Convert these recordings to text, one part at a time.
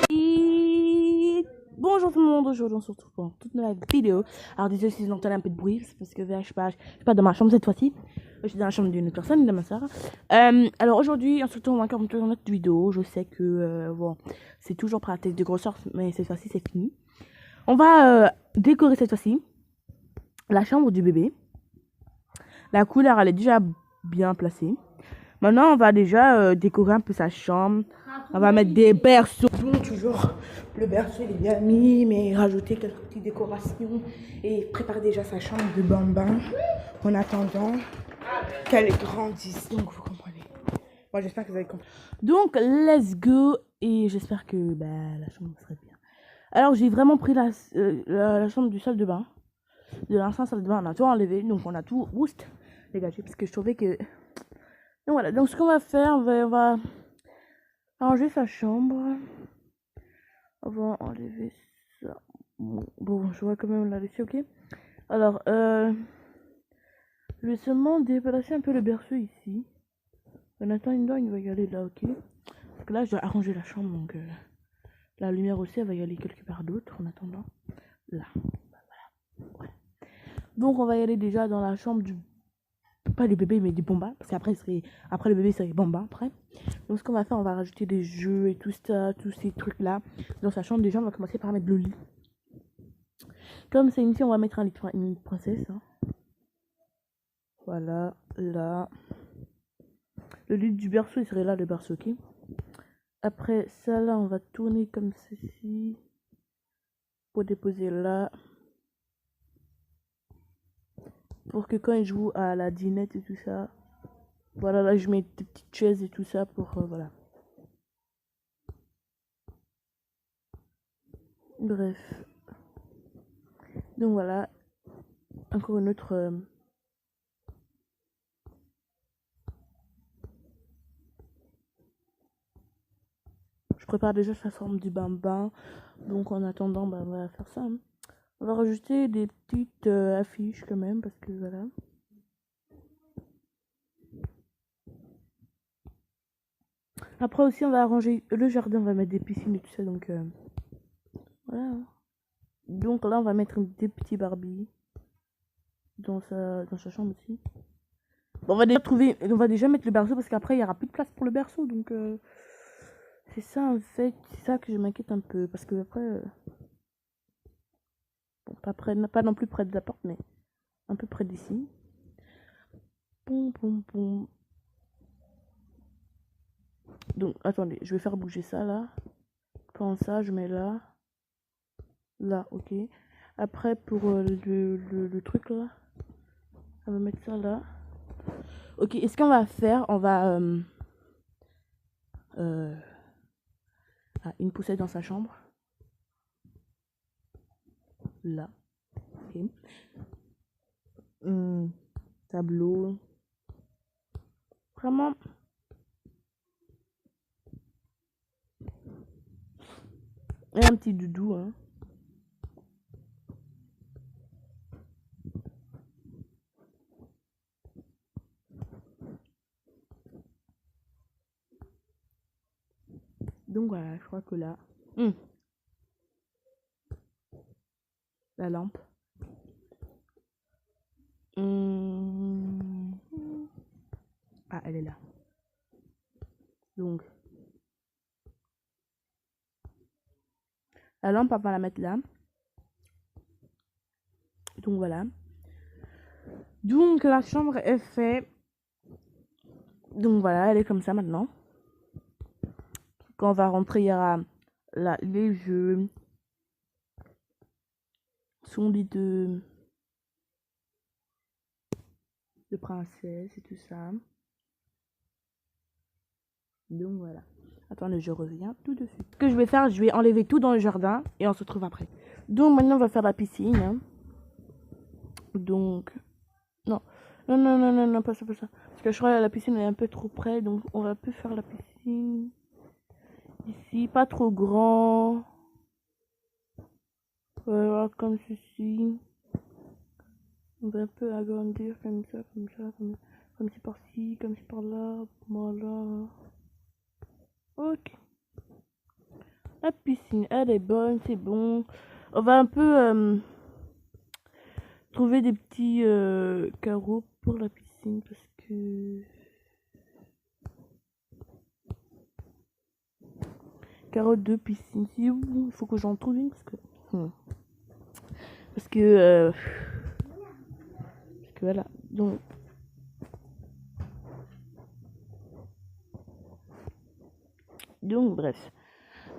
Et bonjour tout le monde, aujourd'hui on se retrouve pour toute nouvelle vidéo. Alors désolé si vous entendez un peu de bruit, c'est parce que je suis pas dans ma chambre cette fois-ci. Je suis dans la chambre d'une autre personne, de ma soeur. Alors aujourd'hui on se retrouve encore pour une autre vidéo. Je sais que bon, c'est toujours pratique de grosseur, mais cette fois-ci c'est fini. On va décorer cette fois-ci la chambre du bébé. La couleur elle est déjà bien placée. Maintenant, on va déjà décorer un peu sa chambre. On va mettre des berceaux. Toujours, le berceau il est bien mis, mais rajouter quelques petites décorations et préparer déjà sa chambre de bambin en attendant qu'elle grandisse. Donc, vous comprenez. Moi, j'espère que vous avez compris. Donc, let's go. Et j'espère que la chambre serait bien. Alors, j'ai vraiment pris la chambre du salle de bain. De l'ancien salle de bain, on a tout enlevé. Donc, on a tout dégagé parce que je trouvais que. Donc voilà, donc ce qu'on va faire, on va ranger sa chambre. On va enlever ça. Bon, je vois quand même la laisser, ok. Alors, je vais seulement déplacer un peu le berceau ici. En attendant, il va y aller là, ok. Parce que là, je dois arranger la chambre, donc la lumière aussi, elle va y aller quelque part d'autre en attendant. Là, voilà. Ouais. Donc, on va y aller déjà dans la chambre du... Pas du bébé, mais du bambin. Parce qu'après, après le bébé, c'est bambin, après. Donc, ce qu'on va faire, on va rajouter des jeux et tout ça, tous ces trucs-là. Dans sa chambre, déjà, on va commencer par mettre le lit. Comme c'est ici, on va mettre un lit une princesse. Hein. Voilà, là. Le lit du berceau, il serait là, le berceau, ok. Après ça, là, on va tourner comme ceci. Pour déposer là. Pour que quand il joue à la dinette et tout ça. Voilà, là, je mets des petites chaises et tout ça pour, voilà. Bref. Donc voilà. Encore une autre... Je prépare déjà sa forme du bambin. Donc en attendant, on va faire ça. Hein. On va rajouter des petites affiches quand même. Parce que voilà. Après aussi, on va arranger le jardin. On va mettre des piscines et tout ça. Donc voilà. Donc là, on va mettre des petits Barbie. Dans sa chambre aussi. Bon, on va déjà mettre le berceau parce qu'après il y aura plus de place pour le berceau, donc c'est ça en fait, c'est ça que je m'inquiète un peu parce que après, bon, pas non plus près de la porte, mais un peu près d'ici. Bon. Donc attendez, je vais faire bouger ça là. Quand ça, je mets là, ok. Après pour le truc là, on va mettre ça là. Ok, et ce qu'on va faire, on va une poussette dans sa chambre. Là. Ok. Tableau. Vraiment. Et un petit doudou. Hein. Donc voilà, je crois que là. La lampe. Ah, elle est là. Donc. La lampe, on va la mettre là. Donc voilà. Donc la chambre est faite. Donc voilà, elle est comme ça maintenant. Quand on va rentrer, il y aura les jeux. Son lit de princesse et tout ça. Donc voilà. Attendez, je reviens tout de suite. Ce que je vais faire, je vais enlever tout dans le jardin et on se retrouve après. Donc maintenant, on va faire la piscine. Hein. Donc, non, pas ça. Parce que je crois que la piscine est un peu trop près, donc on va plus faire la piscine ici, pas trop grand. Voilà, comme ceci. On va un peu agrandir comme ça, comme ci par-ci, comme ci par-là, voilà. Ok. La piscine, elle est bonne, c'est bon. On va un peu trouver des petits carreaux pour la piscine parce que... Carreaux de piscine. Si, il faut que j'en trouve une parce que... Parce que... Parce que voilà. Donc bref.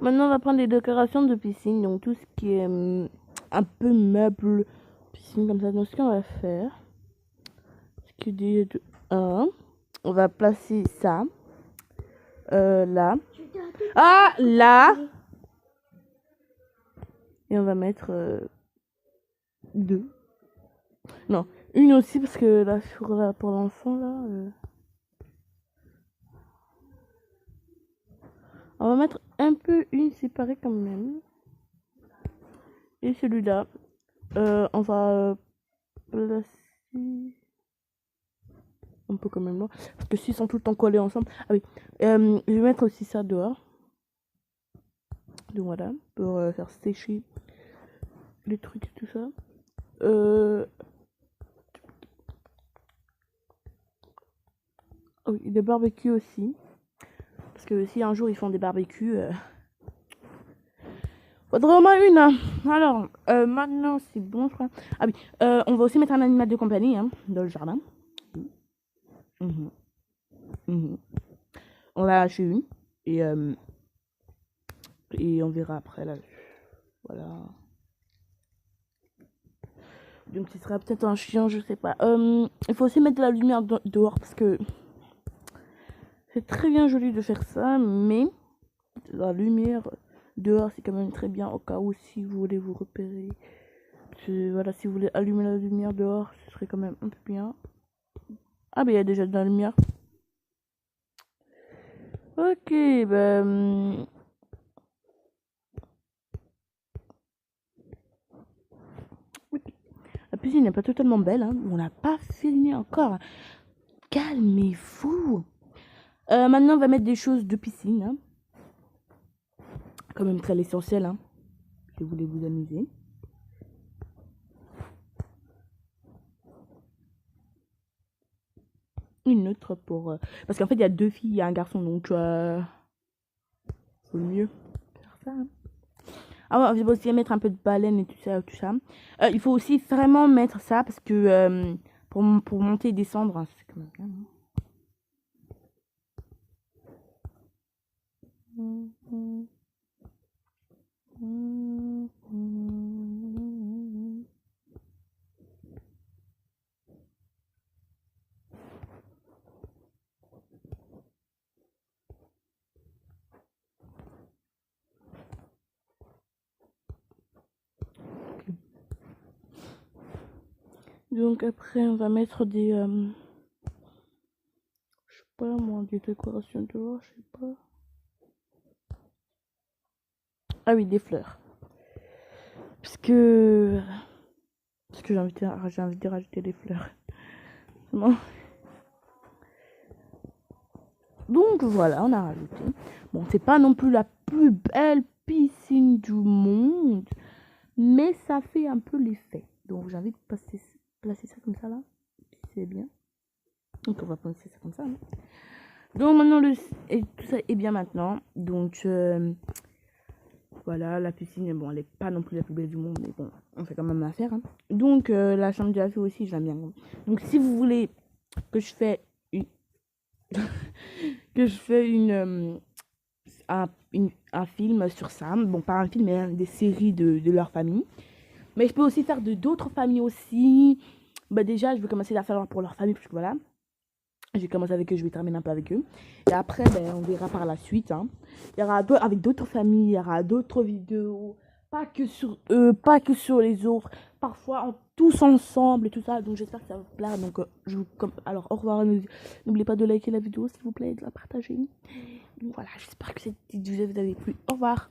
Maintenant, on va prendre les décorations de piscine. Donc tout ce qui est un peu meuble piscine comme ça. Donc ce qu'on va faire... Ce qui est de 1. On va placer ça. Là. Ah, là. Et on va mettre 2. Non, une aussi parce que là, pour l'enfant, là... On va mettre un peu une séparée quand même. Et celui-là, on va placer... un peu quand même là. Parce que s'ils sont tout le temps collés ensemble... Ah oui, je vais mettre aussi ça dehors. Donc voilà, pour faire sécher les trucs et tout ça. Oui, des barbecues aussi. Parce que si un jour ils font des barbecues, faudrait au moins une. Hein. Alors, maintenant c'est bon, je crois. Ah oui, on va aussi mettre un animal de compagnie hein, dans le jardin. On l'a acheté une. Et on verra après là. Voilà. Donc ce sera peut-être un chien, je sais pas. Il faut aussi mettre de la lumière dehors parce que c'est très bien joli de faire ça, mais la lumière dehors c'est quand même très bien au cas où si vous voulez vous repérer. Voilà, si vous voulez allumer la lumière dehors, ce serait quand même un peu bien. Ah bah il y a déjà de la lumière. Ok, ben... La piscine n'est pas totalement belle, hein. On n'a pas fini encore. Calmez-vous. Maintenant, on va mettre des choses de piscine. Hein. Quand même très l'essentiel. Hein. Si vous voulez vous amuser. Une autre pour... Parce qu'en fait, il y a 2 filles et un garçon. Donc, faut mieux faire ça. Hein. Ah ouais, on va aussi mettre un peu de baleine et tout ça. Il faut aussi vraiment mettre ça parce que pour monter et descendre, hein, c'est quand même bien. Hein. Donc après on va mettre des je sais pas moi, des décorations dehors, je sais pas. Ah oui, des fleurs. Parce que j'ai envie de rajouter des fleurs. Non. Donc voilà, on a rajouté. Bon, c'est pas non plus la plus belle piscine du monde, mais ça fait un peu l'effet. Donc j'ai envie de placer ça comme ça là, c'est bien. Donc on va placer ça comme ça. Hein. Donc maintenant tout ça est bien maintenant. Donc voilà, la piscine, bon, elle est pas non plus la plus belle du monde, mais bon, on fait quand même l'affaire. Hein. Donc la chambre de la fille aussi, j'aime bien. Donc si vous voulez que je fais une un film sur ça, bon pas un film mais des séries de leur famille, mais je peux aussi faire de d'autres familles aussi. Bah déjà je vais commencer à faire pour leur famille parce que voilà, j'ai commencé avec eux, je vais terminer un peu avec eux et après ben, on verra par la suite. Hein. Il y aura avec d'autres familles, il y aura d'autres vidéos, pas que sur eux, pas que sur les autres, parfois tous ensemble et tout ça. Donc j'espère que ça vous plaira. Donc alors au revoir, n'oubliez pas de liker la vidéo s'il vous plaît et de la partager. Donc voilà, j'espère que cette vidéo vous a plu. Au revoir.